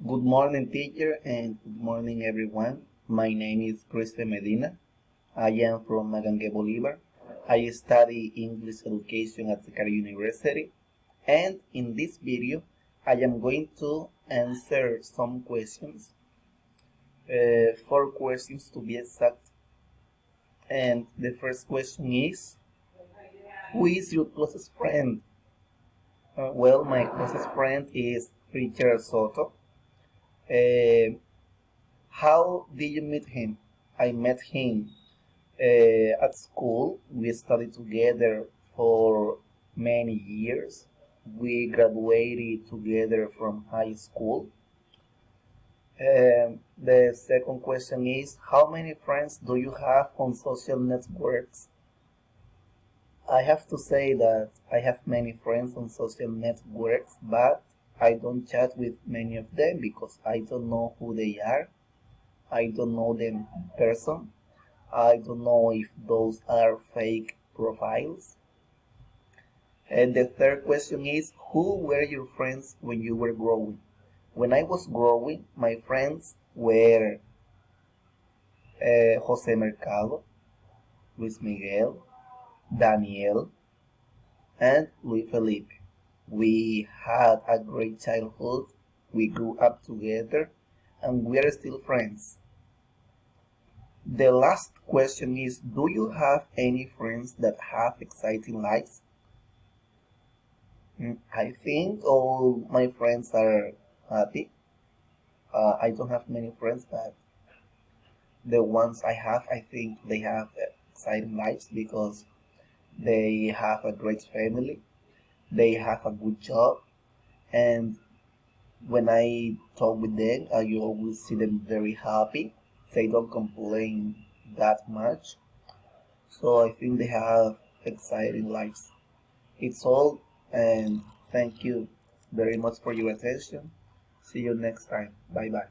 Good morning, teacher, and good morning, everyone. My name is Cristian Medina. I am from Magangue, Bolivar. I study English education at Sicario University, and in this video, I am going to answer some questions, 4 questions to be exact. And the first question is, who is your closest friend? Well, my closest friend is Richard Soto. How did you meet him? I met him at school. We studied together for many years. We graduated together from high school. The second question is, how many friends do you have on social networks? I have to say that I have many friends on social networks, but I don't chat with many of them because I don't know who they are. I don't know them in person. I don't know if those are fake profiles. And the third question is, who were your friends when you were growing? When I was growing, my friends were Jose Mercado, Luis Miguel, Daniel, and Luis Felipe. We had a great childhood. We grew up together, and we are still friends. The last question is, do you have any friends that have exciting lives? I think all my friends are happy. I don't have many friends, but the ones I have, I think they have exciting lives because they have a great family, they have a good job, and when I talk with them, I always see them very happy. They don't complain that much. So I think they have exciting lives. It's all, and thank you very much for your attention. See you next time. Bye bye.